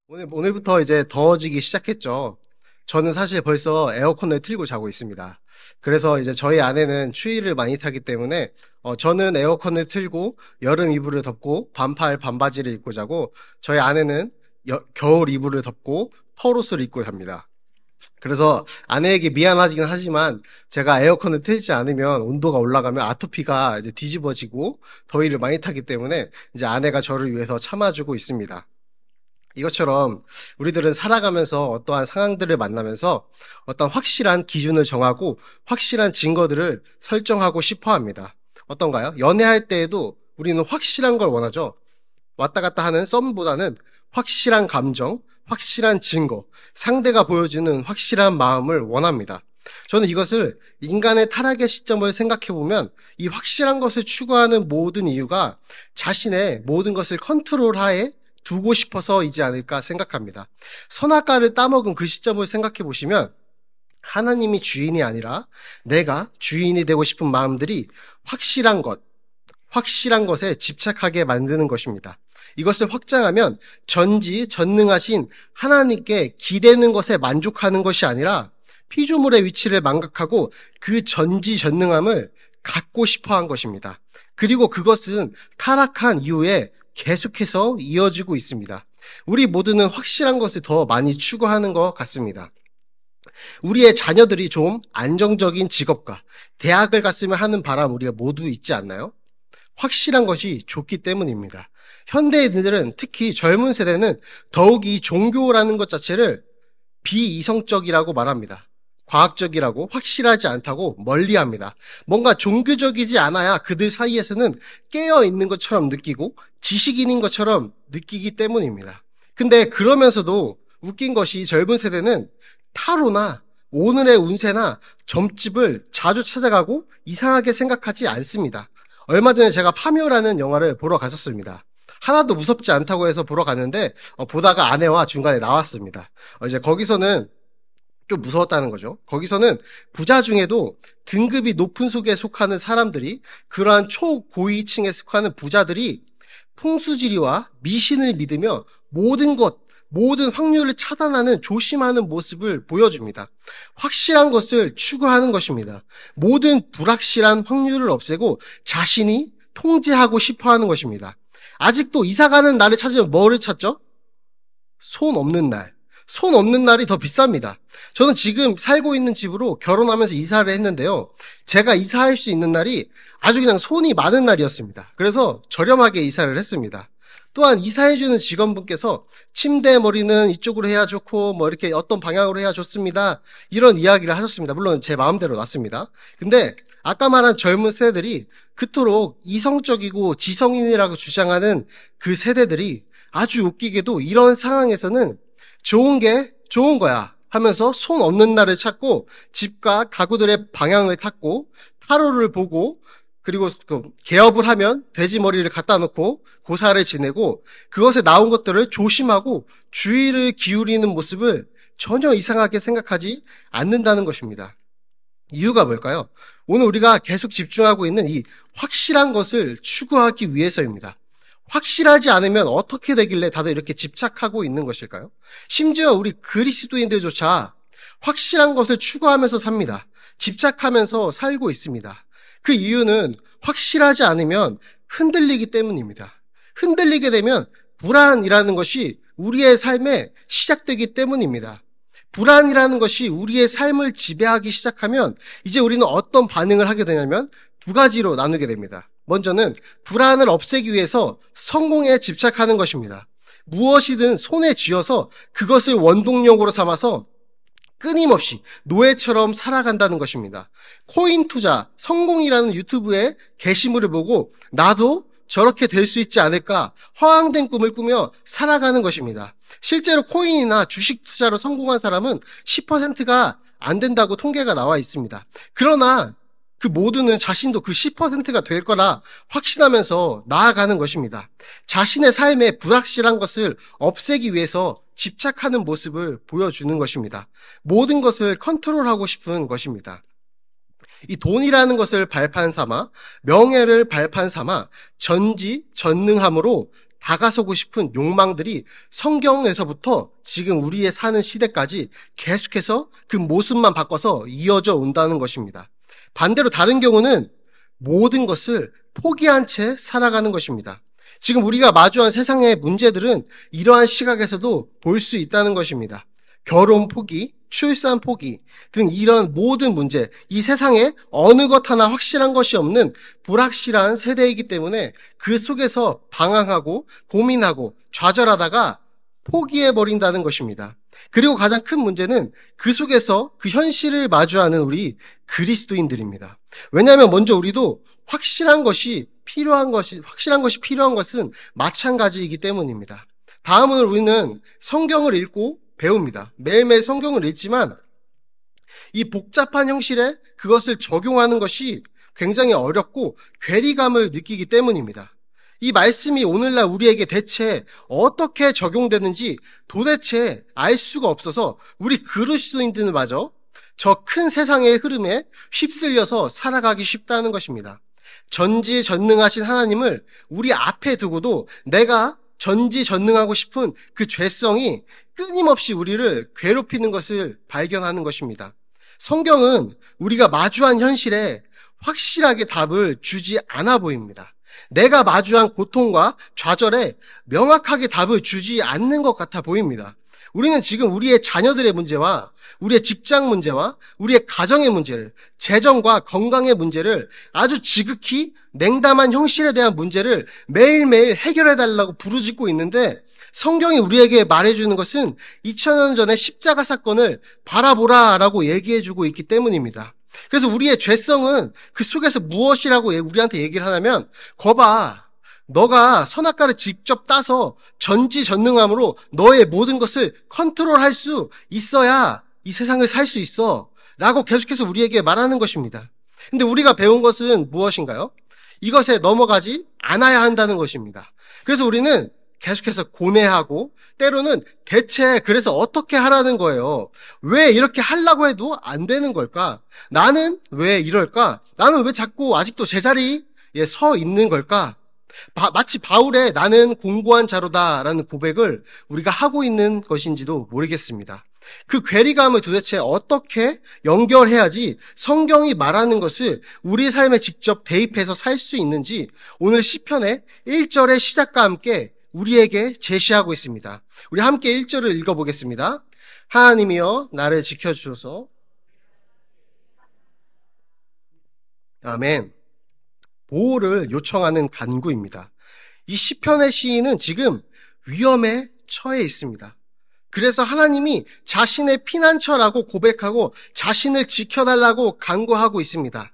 오늘부터 이제 더워지기 시작했죠. 저는 사실 벌써 에어컨을 틀고 자고 있습니다. 그래서 이제 저희 아내는 추위를 많이 타기 때문에 저는 에어컨을 틀고 여름 이불을 덮고 반팔 반바지를 입고 자고 저희 아내는 겨울 이불을 덮고 털옷을 입고 잡니다. 그래서 아내에게 미안하긴 하지만 제가 에어컨을 틀지 않으면 온도가 올라가면 아토피가 이제 뒤집어지고 더위를 많이 타기 때문에 이제 아내가 저를 위해서 참아주고 있습니다. 이것처럼 우리들은 살아가면서 어떠한 상황들을 만나면서 어떤 확실한 기준을 정하고 확실한 증거들을 설정하고 싶어 합니다. 어떤가요? 연애할 때에도 우리는 확실한 걸 원하죠. 왔다 갔다 하는 썸보다는 확실한 감정, 확실한 증거, 상대가 보여주는 확실한 마음을 원합니다. 저는 이것을 인간의 타락의 시점을 생각해보면 이 확실한 것을 추구하는 모든 이유가 자신의 모든 것을 컨트롤하에 두고 싶어서이지 않을까 생각합니다. 선악과를 따먹은 그 시점을 생각해 보시면 하나님이 주인이 아니라 내가 주인이 되고 싶은 마음들이 확실한 것에 집착하게 만드는 것입니다. 이것을 확장하면 전지전능하신 하나님께 기대는 것에 만족하는 것이 아니라 피조물의 위치를 망각하고 그 전지전능함을 갖고 싶어 한 것입니다. 그리고 그것은 타락한 이후에 계속해서 이어지고 있습니다. 우리 모두는 확실한 것을 더 많이 추구하는 것 같습니다. 우리의 자녀들이 좀 안정적인 직업과 대학을 갔으면 하는 바람 우리가 모두 있지 않나요? 확실한 것이 좋기 때문입니다. 현대인들은 특히 젊은 세대는 더욱이 종교라는 것 자체를 비이성적이라고 말합니다. 과학적이라고 확실하지 않다고 멀리합니다. 뭔가 종교적이지 않아야 그들 사이에서는 깨어 있는 것처럼 느끼고 지식인인 것처럼 느끼기 때문입니다. 근데 그러면서도 웃긴 것이 젊은 세대는 타로나 오늘의 운세나 점집을 자주 찾아가고 이상하게 생각하지 않습니다. 얼마 전에 제가 파묘라는 영화를 보러 갔었습니다. 하나도 무섭지 않다고 해서 보러 갔는데 보다가 아내와 중간에 나왔습니다. 이제 거기서는 좀 무서웠다는 거죠. 거기서는 부자 중에도 등급이 높은 속에 속하는 사람들이 그러한 초고위층에 속하는 부자들이 풍수지리와 미신을 믿으며 모든 확률을 차단하는 조심하는 모습을 보여줍니다. 확실한 것을 추구하는 것입니다. 모든 불확실한 확률을 없애고 자신이 통제하고 싶어 하는 것입니다. 아직도 이사가는 날을 찾으면 뭐를 찾죠? 손 없는 날. 손 없는 날이 더 비쌉니다. 저는 지금 살고 있는 집으로 결혼하면서 이사를 했는데요. 제가 이사할 수 있는 날이 아주 그냥 손이 많은 날이었습니다. 그래서 저렴하게 이사를 했습니다. 또한 이사해주는 직원분께서 침대 머리는 이쪽으로 해야 좋고 뭐 이렇게 어떤 방향으로 해야 좋습니다. 이런 이야기를 하셨습니다. 물론 제 마음대로 놨습니다. 근데 아까 말한 젊은 세대들이 그토록 이성적이고 지성인이라고 주장하는 그 세대들이 아주 웃기게도 이런 상황에서는 좋은 게 좋은 거야 하면서 손 없는 날을 찾고 집과 가구들의 방향을 찾고 타로를 보고 그리고 개업을 하면 돼지 머리를 갖다 놓고 고사를 지내고 그것에 나온 것들을 조심하고 주의를 기울이는 모습을 전혀 이상하게 생각하지 않는다는 것입니다. 이유가 뭘까요? 오늘 우리가 계속 집중하고 있는 이 확실한 것을 추구하기 위해서입니다. 확실하지 않으면 어떻게 되길래 다들 이렇게 집착하고 있는 것일까요? 심지어 우리 그리스도인들조차 확실한 것을 추구하면서 삽니다. 집착하면서 살고 있습니다. 그 이유는 확실하지 않으면 흔들리기 때문입니다. 흔들리게 되면 불안이라는 것이 우리의 삶에 시작되기 때문입니다. 불안이라는 것이 우리의 삶을 지배하기 시작하면 이제 우리는 어떤 반응을 하게 되냐면 두 가지로 나누게 됩니다. 먼저는 불안을 없애기 위해서 성공에 집착하는 것입니다. 무엇이든 손에 쥐어서 그것을 원동력으로 삼아서 끊임없이 노예처럼 살아간다는 것입니다. 코인 투자, 성공이라는 유튜브의 게시물을 보고 나도 저렇게 될 수 있지 않을까 허황된 꿈을 꾸며 살아가는 것입니다. 실제로 코인이나 주식 투자로 성공한 사람은 10%가 안 된다고 통계가 나와 있습니다. 그러나 그 모두는 자신도 그 10%가 될 거라 확신하면서 나아가는 것입니다. 자신의 삶에 불확실한 것을 없애기 위해서 집착하는 모습을 보여주는 것입니다. 모든 것을 컨트롤하고 싶은 것입니다. 이 돈이라는 것을 발판 삼아 명예를 발판 삼아 전지전능함으로 다가서고 싶은 욕망들이 성경에서부터 지금 우리의 사는 시대까지 계속해서 그 모습만 바꿔서 이어져 온다는 것입니다. 반대로 다른 경우는 모든 것을 포기한 채 살아가는 것입니다. 지금 우리가 마주한 세상의 문제들은 이러한 시각에서도 볼 수 있다는 것입니다. 결혼 포기, 출산 포기 등 이런 모든 문제, 이 세상에 어느 것 하나 확실한 것이 없는 불확실한 세대이기 때문에 그 속에서 방황하고 고민하고 좌절하다가 포기해버린다는 것입니다. 그리고 가장 큰 문제는 그 속에서 그 현실을 마주하는 우리 그리스도인들입니다. 왜냐하면 먼저 우리도 확실한 것이 필요한 것은 마찬가지이기 때문입니다. 다음은 우리는 성경을 읽고 배웁니다. 매일매일 성경을 읽지만 이 복잡한 형식에 그것을 적용하는 것이 굉장히 어렵고 괴리감을 느끼기 때문입니다. 이 말씀이 오늘날 우리에게 대체 어떻게 적용되는지 도대체 알 수가 없어서 우리 그리스도인들마저 저 큰 세상의 흐름에 휩쓸려서 살아가기 쉽다는 것입니다. 전지전능하신 하나님을 우리 앞에 두고도 내가 전지전능하고 싶은 그 죄성이 끊임없이 우리를 괴롭히는 것을 발견하는 것입니다. 성경은 우리가 마주한 현실에 확실하게 답을 주지 않아 보입니다. 내가 마주한 고통과 좌절에 명확하게 답을 주지 않는 것 같아 보입니다. 우리는 지금 우리의 자녀들의 문제와 우리의 직장 문제와 우리의 가정의 문제를, 재정과 건강의 문제를 아주 지극히 냉담한 현실에 대한 문제를 매일매일 해결해달라고 부르짖고 있는데 성경이 우리에게 말해주는 것은 2000년 전의 십자가 사건을 바라보라라고 얘기해주고 있기 때문입니다. 그래서 우리의 죄성은 그 속에서 무엇이라고 우리한테 얘기를 하냐면 거봐, 너가 선악과를 직접 따서 전지전능함으로 너의 모든 것을 컨트롤할 수 있어야 이 세상을 살 수 있어 라고 계속해서 우리에게 말하는 것입니다. 근데 우리가 배운 것은 무엇인가요? 이것에 넘어가지 않아야 한다는 것입니다. 그래서 우리는 계속해서 고뇌하고 때로는 대체 그래서 어떻게 하라는 거예요? 왜 이렇게 하려고 해도 안 되는 걸까? 나는 왜 이럴까? 나는 왜 자꾸 아직도 제자리에 서 있는 걸까? 마치 바울의 나는 공고한 자로다라는 고백을 우리가 하고 있는 것인지도 모르겠습니다. 그 괴리감을 도대체 어떻게 연결해야지 성경이 말하는 것을 우리 삶에 직접 대입해서 살 수 있는지 오늘 시편의 1절의 시작과 함께 우리에게 제시하고 있습니다. 우리 함께 1절을 읽어보겠습니다. 하나님이여 나를 지켜주소서. 아멘. 보호를 요청하는 간구입니다. 이 시편의 시인은 지금 위험에 처해 있습니다. 그래서 하나님이 자신의 피난처라고 고백하고 자신을 지켜달라고 간구하고 있습니다.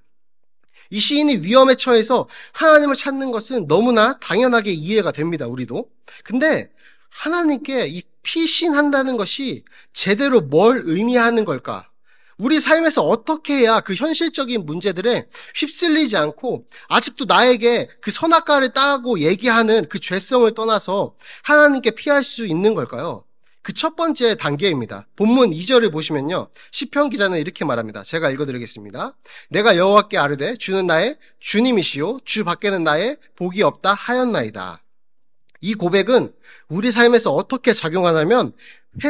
이 시인이 위험에 처해서 하나님을 찾는 것은 너무나 당연하게 이해가 됩니다, 우리도. 근데 하나님께 이 피신한다는 것이 제대로 뭘 의미하는 걸까? 우리 삶에서 어떻게 해야 그 현실적인 문제들에 휩쓸리지 않고 아직도 나에게 그 선악과를 따고 얘기하는 그 죄성을 떠나서 하나님께 피할 수 있는 걸까요? 그 첫 번째 단계입니다. 본문 2절을 보시면요. 시편 기자는 이렇게 말합니다. 제가 읽어드리겠습니다. 내가 여호와께 아뢰되 주는 나의 주님이시요 주 밖에는 나의 복이 없다 하였나이다. 이 고백은 우리 삶에서 어떻게 작용하냐면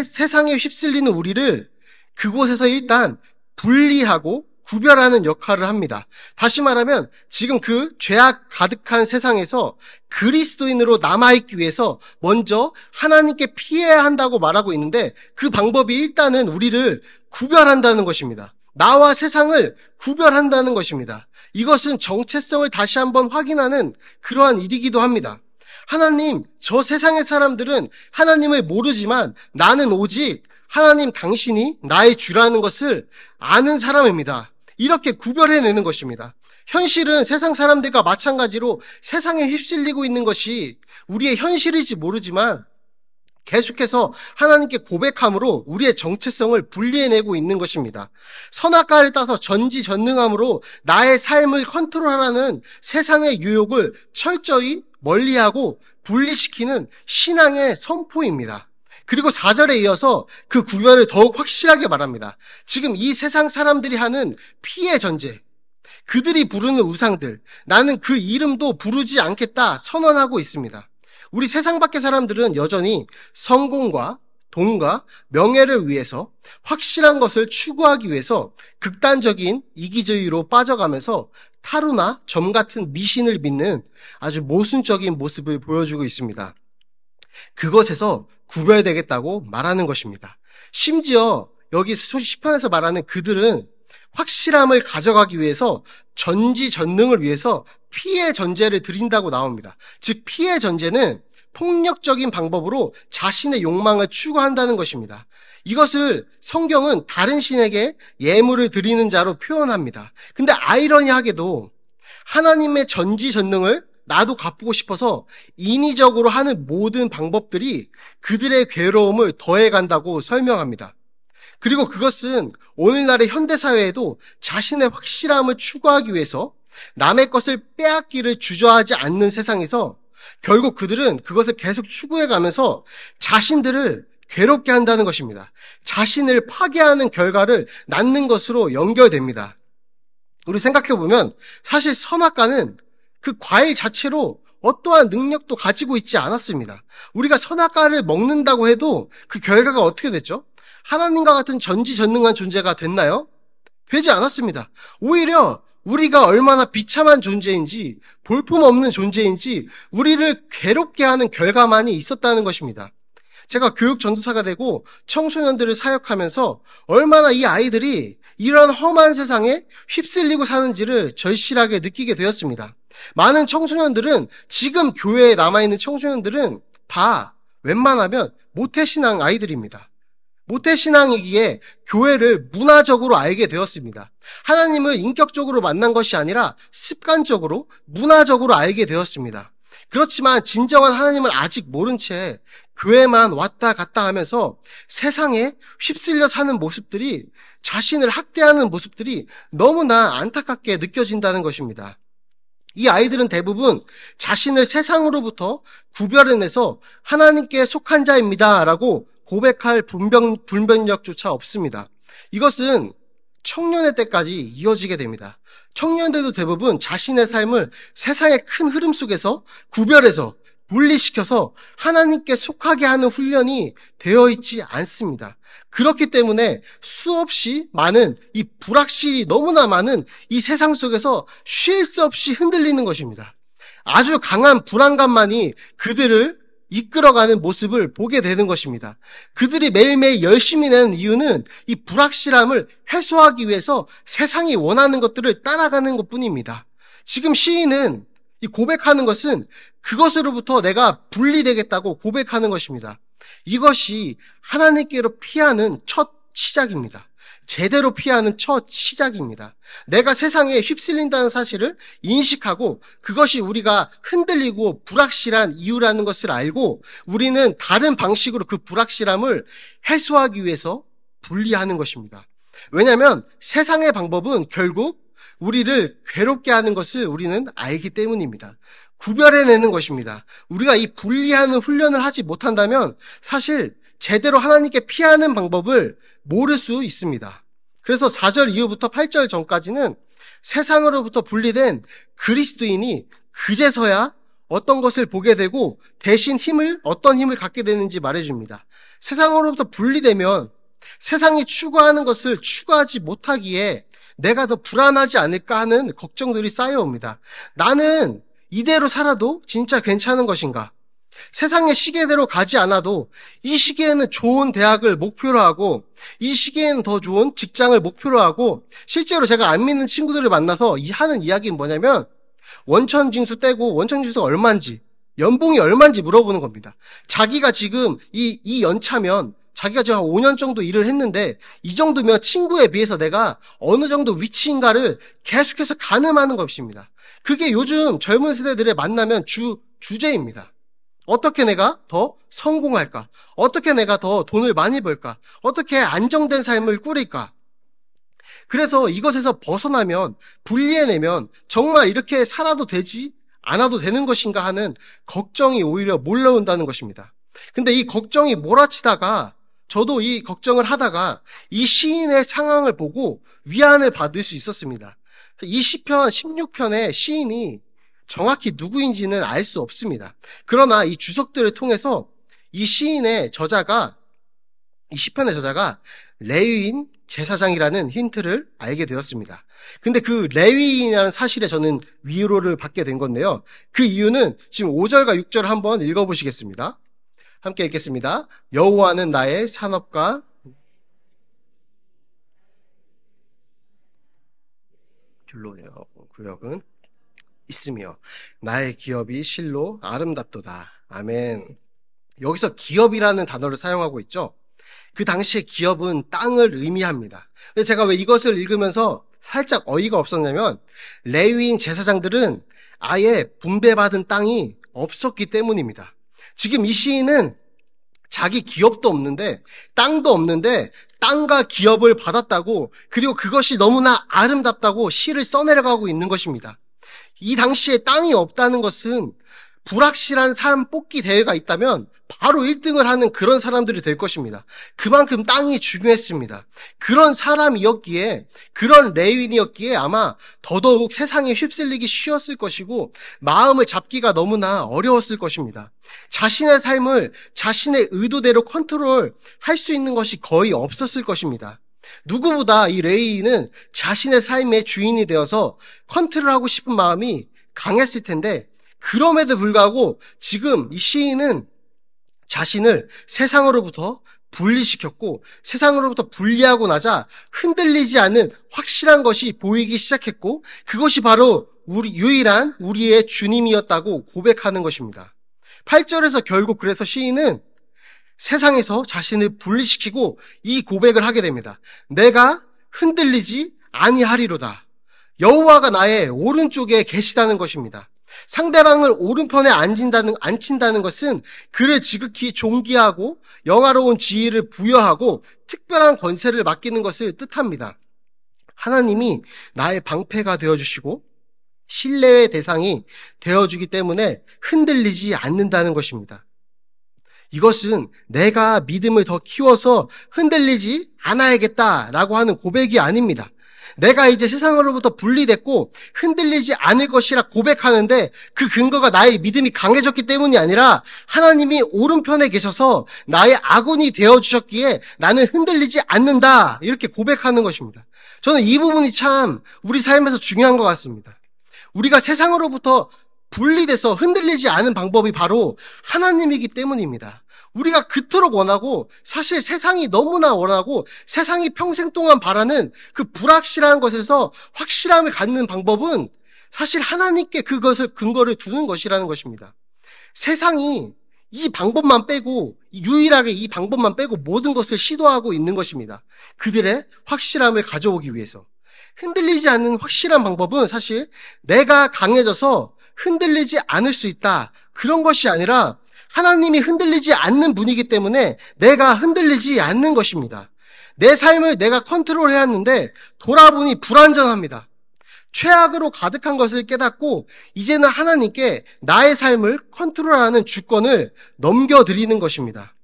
세상에 휩쓸리는 우리를 그곳에서 일단 분리하고 구별하는 역할을 합니다. 다시 말하면 지금 그 죄악 가득한 세상에서 그리스도인으로 남아있기 위해서 먼저 하나님께 피해야 한다고 말하고 있는데 그 방법이 일단은 우리를 구별한다는 것입니다. 나와 세상을 구별한다는 것입니다. 이것은 정체성을 다시 한번 확인하는 그러한 일이기도 합니다. 하나님, 저 세상의 사람들은 하나님을 모르지만 나는 오직 하나님 당신이 나의 주라는 것을 아는 사람입니다. 이렇게 구별해내는 것입니다. 현실은 세상 사람들과 마찬가지로 세상에 휩쓸리고 있는 것이 우리의 현실일지 모르지만 계속해서 하나님께 고백함으로 우리의 정체성을 분리해내고 있는 것입니다. 선악과를 따서 전지전능함으로 나의 삶을 컨트롤하라는 세상의 유혹을 철저히 멀리하고 분리시키는 신앙의 선포입니다. 그리고 4절에 이어서 그 구별을 더욱 확실하게 말합니다. 지금 이 세상 사람들이 하는 피해 전제, 그들이 부르는 우상들, 나는 그 이름도 부르지 않겠다 선언하고 있습니다. 우리 세상 밖의 사람들은 여전히 성공과 돈과 명예를 위해서 확실한 것을 추구하기 위해서 극단적인 이기주의로 빠져가면서 타로나 점 같은 미신을 믿는 아주 모순적인 모습을 보여주고 있습니다. 그것에서 구별되겠다고 말하는 것입니다. 심지어 여기 시편에서 말하는 그들은 확실함을 가져가기 위해서 전지전능을 위해서 피해 전제를 드린다고 나옵니다. 즉 피해 전제는 폭력적인 방법으로 자신의 욕망을 추구한다는 것입니다. 이것을 성경은 다른 신에게 예물을 드리는 자로 표현합니다. 근데 아이러니하게도 하나님의 전지전능을 나도 갚고 싶어서 인위적으로 하는 모든 방법들이 그들의 괴로움을 더해간다고 설명합니다. 그리고 그것은 오늘날의 현대사회에도 자신의 확실함을 추구하기 위해서 남의 것을 빼앗기를 주저하지 않는 세상에서 결국 그들은 그것을 계속 추구해가면서 자신들을 괴롭게 한다는 것입니다. 자신을 파괴하는 결과를 낳는 것으로 연결됩니다. 우리 생각해보면 사실 선악과는 그 과일 자체로 어떠한 능력도 가지고 있지 않았습니다. 우리가 선악과를 먹는다고 해도 그 결과가 어떻게 됐죠? 하나님과 같은 전지전능한 존재가 됐나요? 되지 않았습니다. 오히려 우리가 얼마나 비참한 존재인지, 볼품없는 존재인지 우리를 괴롭게 하는 결과만이 있었다는 것입니다. 제가 교육 전도사가 되고 청소년들을 사역하면서 얼마나 이 아이들이 이런 험한 세상에 휩쓸리고 사는지를 절실하게 느끼게 되었습니다. 많은 청소년들은, 지금 교회에 남아있는 청소년들은 다 웬만하면 모태신앙 아이들입니다. 모태신앙이기에 교회를 문화적으로 알게 되었습니다. 하나님을 인격적으로 만난 것이 아니라 습관적으로, 문화적으로 알게 되었습니다. 그렇지만 진정한 하나님을 아직 모른 채 교회만 왔다 갔다 하면서 세상에 휩쓸려 사는 모습들이, 자신을 학대하는 모습들이 너무나 안타깝게 느껴진다는 것입니다. 이 아이들은 대부분 자신을 세상으로부터 구별해내서 하나님께 속한 자입니다라고 고백할 분별력조차 없습니다. 이것은 청년의 때까지 이어지게 됩니다. 청년들도 대부분 자신의 삶을 세상의 큰 흐름 속에서 구별해서 분리시켜서 하나님께 속하게 하는 훈련이 되어 있지 않습니다. 그렇기 때문에 수없이 많은, 이 불확실이 너무나 많은 이 세상 속에서 쉴 새 없이 흔들리는 것입니다. 아주 강한 불안감만이 그들을 이끌어가는 모습을 보게 되는 것입니다. 그들이 매일매일 열심히 내는 이유는 이 불확실함을 해소하기 위해서 세상이 원하는 것들을 따라가는 것뿐입니다. 지금 시인은 이 고백하는 것은 그것으로부터 내가 분리되겠다고 고백하는 것입니다. 이것이 하나님께로 피하는 첫 시작입니다. 제대로 피하는 첫 시작입니다. 내가 세상에 휩쓸린다는 사실을 인식하고 그것이 우리가 흔들리고 불확실한 이유라는 것을 알고 우리는 다른 방식으로 그 불확실함을 해소하기 위해서 분리하는 것입니다. 왜냐하면 세상의 방법은 결국 우리를 괴롭게 하는 것을 우리는 알기 때문입니다. 구별해내는 것입니다. 우리가 이 분리하는 훈련을 하지 못한다면 사실 제대로 하나님께 피하는 방법을 모를 수 있습니다. 그래서 4절 이후부터 8절 전까지는 세상으로부터 분리된 그리스도인이 그제서야 어떤 것을 보게 되고 대신 어떤 힘을 갖게 되는지 말해줍니다. 세상으로부터 분리되면 세상이 추구하는 것을 추구하지 못하기에 내가 더 불안하지 않을까 하는 걱정들이 쌓여옵니다. 나는 이대로 살아도 진짜 괜찮은 것인가? 세상의 시계대로 가지 않아도 이 시기에는 좋은 대학을 목표로 하고 이 시기에는 더 좋은 직장을 목표로 하고, 실제로 제가 안 믿는 친구들을 만나서 하는 이야기는 뭐냐면 원천징수 떼고 원천징수가 얼마인지, 연봉이 얼마인지 물어보는 겁니다. 자기가 지금 이 연차면 자기가 지금 한 5년 정도 일을 했는데 이 정도면 친구에 비해서 내가 어느 정도 위치인가를 계속해서 가늠하는 것입니다. 그게 요즘 젊은 세대들의 만나면 주제입니다. 어떻게 내가 더 성공할까? 어떻게 내가 더 돈을 많이 벌까? 어떻게 안정된 삶을 꾸릴까? 그래서 이것에서 벗어나면, 분리해내면 정말 이렇게 살아도 되지 않아도 되는 것인가 하는 걱정이 오히려 몰려온다는 것입니다. 근데 이 걱정이 몰아치다가, 저도 이 걱정을 하다가 이 시인의 상황을 보고 위안을 받을 수 있었습니다. 이 시편 16편에 시인이 정확히 누구인지는 알 수 없습니다. 그러나 이 주석들을 통해서 이 시인의 저자가, 이 시편의 저자가 레위인 제사장이라는 힌트를 알게 되었습니다. 근데 그 레위인이라는 사실에 저는 위로를 받게 된 건데요. 그 이유는 지금 5절과 6절을 한번 읽어보시겠습니다. 함께 읽겠습니다. 여호와는 나의 산업과 구역은 있으며 나의 기업이 실로 아름답도다. 아멘. 여기서 기업이라는 단어를 사용하고 있죠. 그 당시에 기업은 땅을 의미합니다. 그래서 제가 왜 이것을 읽으면서 살짝 어이가 없었냐면 레위인 제사장들은 아예 분배받은 땅이 없었기 때문입니다. 지금 이 시인은 자기 기업도 없는데 땅도 없는데 땅과 기업을 받았다고, 그리고 그것이 너무나 아름답다고 시를 써내려가고 있는 것입니다. 이 당시에 땅이 없다는 것은 불확실한 삶 뽑기 대회가 있다면 바로 1등을 하는 그런 사람들이 될 것입니다. 그만큼 땅이 중요했습니다. 그런 사람이었기에, 그런 레위인이었기에 아마 더더욱 세상에 휩쓸리기 쉬웠을 것이고 마음을 잡기가 너무나 어려웠을 것입니다. 자신의 삶을 자신의 의도대로 컨트롤할 수 있는 것이 거의 없었을 것입니다. 누구보다 이 레위인은 자신의 삶의 주인이 되어서 컨트롤하고 싶은 마음이 강했을 텐데, 그럼에도 불구하고 지금 이 시인은 자신을 세상으로부터 분리시켰고, 세상으로부터 분리하고 나자 흔들리지 않는 확실한 것이 보이기 시작했고, 그것이 바로 유일한 우리의 주님이었다고 고백하는 것입니다. 8절에서 결국 그래서 시인은 세상에서 자신을 분리시키고 이 고백을 하게 됩니다. 내가 흔들리지 아니하리로다. 여호와가 나의 오른쪽에 계시다는 것입니다. 상대방을 오른편에 앉힌다는 것은 그를 지극히 존귀하고 영화로운 지위를 부여하고 특별한 권세를 맡기는 것을 뜻합니다. 하나님이 나의 방패가 되어주시고 신뢰의 대상이 되어주기 때문에 흔들리지 않는다는 것입니다. 이것은 내가 믿음을 더 키워서 흔들리지 않아야겠다라고 하는 고백이 아닙니다. 내가 이제 세상으로부터 분리됐고 흔들리지 않을 것이라 고백하는데 그 근거가 나의 믿음이 강해졌기 때문이 아니라 하나님이 오른편에 계셔서 나의 아군이 되어주셨기에 나는 흔들리지 않는다, 이렇게 고백하는 것입니다. 저는 이 부분이 참 우리 삶에서 중요한 것 같습니다. 우리가 세상으로부터 분리돼서 흔들리지 않은 방법이 바로 하나님이기 때문입니다. 우리가 그토록 원하고, 사실 세상이 너무나 원하고 세상이 평생 동안 바라는 그 불확실한 것에서 확실함을 갖는 방법은 사실 하나님께 그것을 근거를 두는 것이라는 것입니다. 세상이 이 방법만 빼고, 유일하게 이 방법만 빼고 모든 것을 시도하고 있는 것입니다. 그들의 확실함을 가져오기 위해서. 흔들리지 않는 확실한 방법은 사실 내가 강해져서 흔들리지 않을 수 있다, 그런 것이 아니라 하나님이 흔들리지 않는 분이기 때문에 내가 흔들리지 않는 것입니다. 내 삶을 내가 컨트롤해야 하는데 돌아보니 불완전합니다. 최악으로 가득한 것을 깨닫고 이제는 하나님께 나의 삶을 컨트롤하는 주권을 넘겨드리는 것입니다.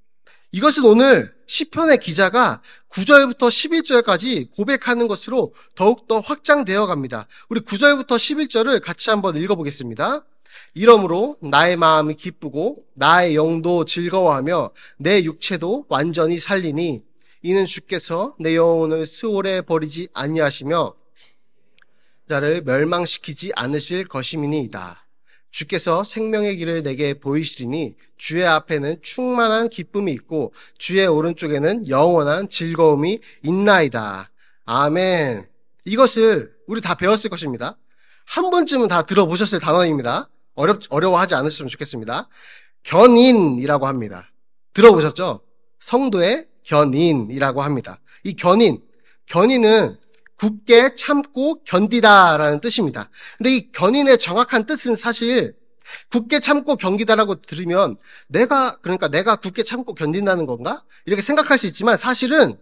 이것은 오늘 시편의 기자가 9절부터 11절까지 고백하는 것으로 더욱더 확장되어 갑니다. 우리 9절부터 11절을 같이 한번 읽어보겠습니다. 이러므로 나의 마음이 기쁘고 나의 영도 즐거워하며 내 육체도 완전히 살리니 이는 주께서 내 영혼을 스올에 버리지 아니하시며 자를 멸망시키지 않으실 것임이니이다. 주께서 생명의 길을 내게 보이시리니 주의 앞에는 충만한 기쁨이 있고 주의 오른쪽에는 영원한 즐거움이 있나이다. 아멘. 이것을 우리 다 배웠을 것입니다. 한 번쯤은 다 들어보셨을 단어입니다. 어려워하지 않으셨으면 좋겠습니다. 견인이라고 합니다. 들어보셨죠? 성도의 견인이라고 합니다. 이 견인은 굳게 참고 견디다라는 뜻입니다. 근데 이 견인의 정확한 뜻은 사실 굳게 참고 견디다라고 들으면 내가 굳게 참고 견딘다는 건가? 이렇게 생각할 수 있지만 사실은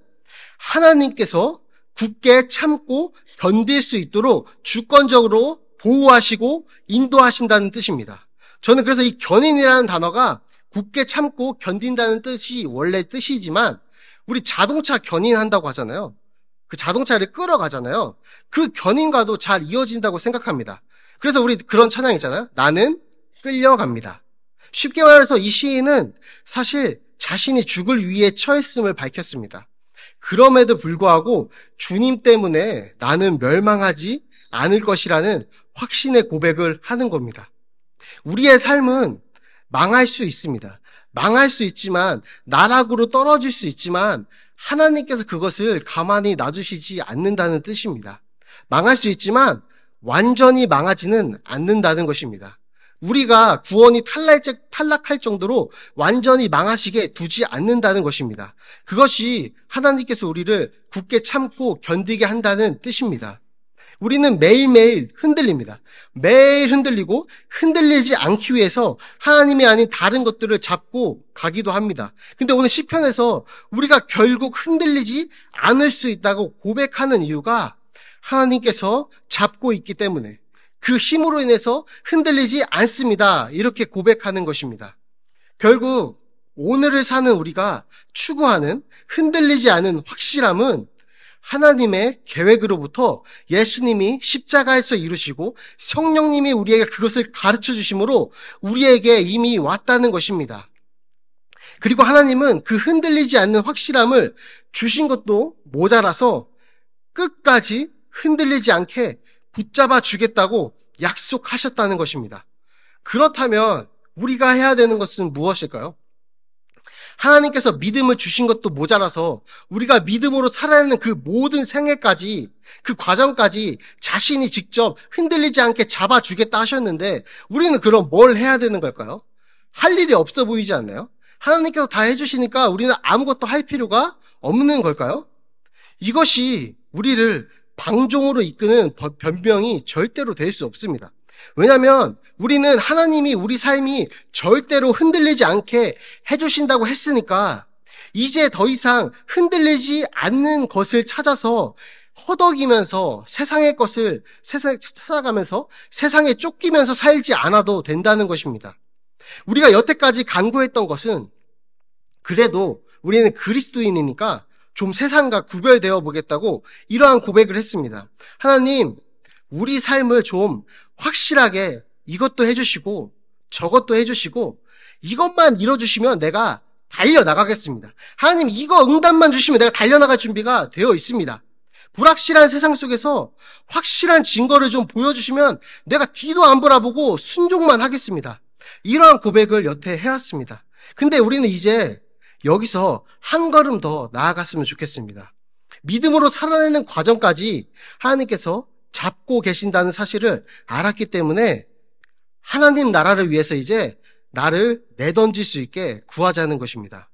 하나님께서 굳게 참고 견딜 수 있도록 주권적으로 보호하시고 인도하신다는 뜻입니다. 저는 그래서 이 견인이라는 단어가 굳게 참고 견딘다는 뜻이 원래 뜻이지만, 우리 자동차 견인한다고 하잖아요. 그 자동차를 끌어가잖아요. 그 견인과도 잘 이어진다고 생각합니다. 그래서 우리 그런 찬양 있잖아요. 나는 끌려갑니다. 쉽게 말해서 이 시인은 사실 자신이 죽을 위에 처했음을 밝혔습니다. 그럼에도 불구하고 주님 때문에 나는 멸망하지 않을 것이라는 확신의 고백을 하는 겁니다. 우리의 삶은 망할 수 있습니다. 망할 수 있지만, 나락으로 떨어질 수 있지만 하나님께서 그것을 가만히 놔두시지 않는다는 뜻입니다. 망할 수 있지만 완전히 망하지는 않는다는 것입니다. 우리가 구원이 탈락할 정도로 완전히 망하시게 두지 않는다는 것입니다. 그것이 하나님께서 우리를 굳게 참고 견디게 한다는 뜻입니다. 우리는 매일매일 흔들립니다. 매일 흔들리고 흔들리지 않기 위해서 하나님이 아닌 다른 것들을 잡고 가기도 합니다. 근데 오늘 시편에서 우리가 결국 흔들리지 않을 수 있다고 고백하는 이유가 하나님께서 잡고 있기 때문에, 그 힘으로 인해서 흔들리지 않습니다. 이렇게 고백하는 것입니다. 결국 오늘을 사는 우리가 추구하는 흔들리지 않은 확실함은 하나님의 계획으로부터 예수님이 십자가에서 이루시고 성령님이 우리에게 그것을 가르쳐 주심으로 우리에게 이미 왔다는 것입니다. 그리고 하나님은 그 흔들리지 않는 확실함을 주신 것도 모자라서 끝까지 흔들리지 않게 붙잡아 주겠다고 약속하셨다는 것입니다. 그렇다면 우리가 해야 되는 것은 무엇일까요? 하나님께서 믿음을 주신 것도 모자라서 우리가 믿음으로 살아내는 그 모든 생애까지, 그 과정까지 자신이 직접 흔들리지 않게 잡아주겠다 하셨는데 우리는 그럼 뭘 해야 되는 걸까요? 할 일이 없어 보이지 않나요? 하나님께서 다 해주시니까 우리는 아무것도 할 필요가 없는 걸까요? 이것이 우리를 방종으로 이끄는 변명이 절대로 될 수 없습니다. 왜냐하면 우리는 하나님이 우리 삶이 절대로 흔들리지 않게 해주신다고 했으니까 이제 더 이상 흔들리지 않는 것을 찾아서 허덕이면서 세상의 것을 찾아가면서 세상에 쫓기면서 살지 않아도 된다는 것입니다. 우리가 여태까지 간구했던 것은 그래도 우리는 그리스도인이니까 좀 세상과 구별되어 보겠다고 이러한 고백을 했습니다. 하나님, 우리 삶을 좀 확실하게 이것도 해주시고 저것도 해주시고 이것만 이뤄주시면 내가 달려나가겠습니다. 하나님, 이거 응답만 주시면 내가 달려나갈 준비가 되어 있습니다. 불확실한 세상 속에서 확실한 증거를 좀 보여주시면 내가 뒤도 안 돌아보고 순종만 하겠습니다. 이러한 고백을 여태 해왔습니다. 근데 우리는 이제 여기서 한 걸음 더 나아갔으면 좋겠습니다. 믿음으로 살아내는 과정까지 하나님께서 잡고 계신다는 사실을 알았기 때문에 하나님 나라를 위해서 이제 나를 내던질 수 있게 구하자는 것입니다.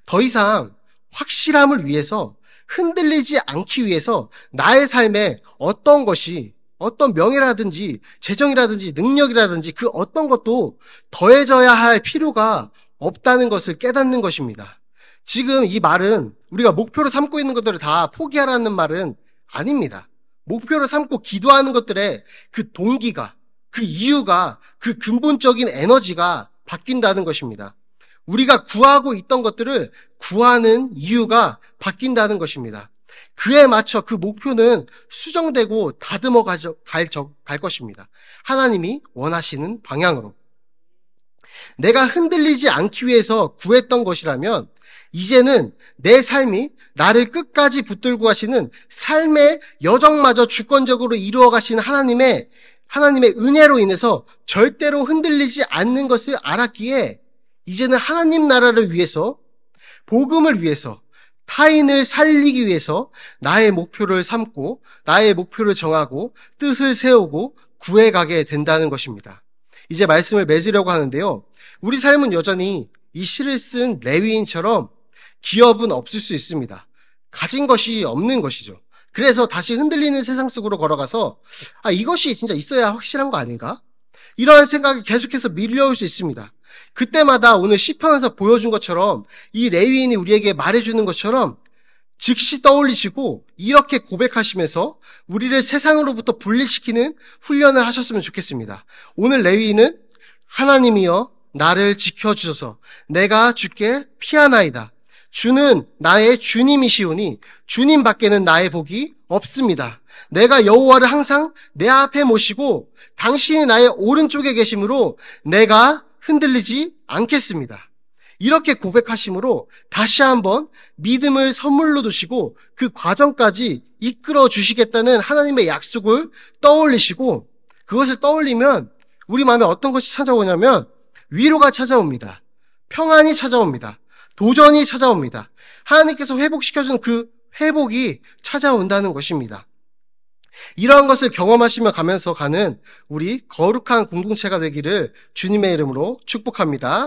더 이상 확실함을 위해서, 흔들리지 않기 위해서 나의 삶에 어떤 것이, 어떤 명예라든지 재정이라든지 능력이라든지 그 어떤 것도 더해져야 할 필요가 없다는 것을 깨닫는 것입니다. 지금 이 말은 우리가 목표로 삼고 있는 것들을 다 포기하라는 말은 아닙니다. 목표로 삼고 기도하는 것들의 그 동기가, 그 이유가, 그 근본적인 에너지가 바뀐다는 것입니다. 우리가 구하고 있던 것들을 구하는 이유가 바뀐다는 것입니다. 그에 맞춰 그 목표는 수정되고 다듬어 갈 것입니다. 하나님이 원하시는 방향으로. 내가 흔들리지 않기 위해서 구했던 것이라면 이제는 내 삶이 나를 끝까지 붙들고 가시는 삶의 여정마저 주권적으로 이루어 가시는 하나님의 은혜로 인해서 절대로 흔들리지 않는 것을 알았기에 이제는 하나님 나라를 위해서, 복음을 위해서, 타인을 살리기 위해서 나의 목표를 삼고 나의 목표를 정하고 뜻을 세우고 구해가게 된다는 것입니다. 이제 말씀을 맺으려고 하는데요. 우리 삶은 여전히 이 시를 쓴 레위인처럼 기업은 없을 수 있습니다. 가진 것이 없는 것이죠. 그래서 다시 흔들리는 세상 속으로 걸어가서 이것이 진짜 있어야 확실한 거 아닌가? 이러한 생각이 계속해서 밀려올 수 있습니다. 그때마다 오늘 시편에서 보여준 것처럼 이 레위인이 우리에게 말해주는 것처럼 즉시 떠올리시고 이렇게 고백하시면서 우리를 세상으로부터 분리시키는 훈련을 하셨으면 좋겠습니다. 오늘 레위인은 하나님이여 나를 지켜주소서, 내가 주께 피하나이다. 주는 나의 주님이시오니 주님 밖에는 나의 복이 없습니다. 내가 여호와를 항상 내 앞에 모시고 당신이 나의 오른쪽에 계심으로 내가 흔들리지 않겠습니다. 이렇게 고백하심으로 다시 한번 믿음을 선물로 두시고 그 과정까지 이끌어 주시겠다는 하나님의 약속을 떠올리시고, 그것을 떠올리면 우리 마음에 어떤 것이 찾아오냐면 위로가 찾아옵니다. 평안이 찾아옵니다. 도전이 찾아옵니다. 하나님께서 회복시켜준 그 회복이 찾아온다는 것입니다. 이러한 것을 경험하시며 가면서 가는 우리 거룩한 공동체가 되기를 주님의 이름으로 축복합니다.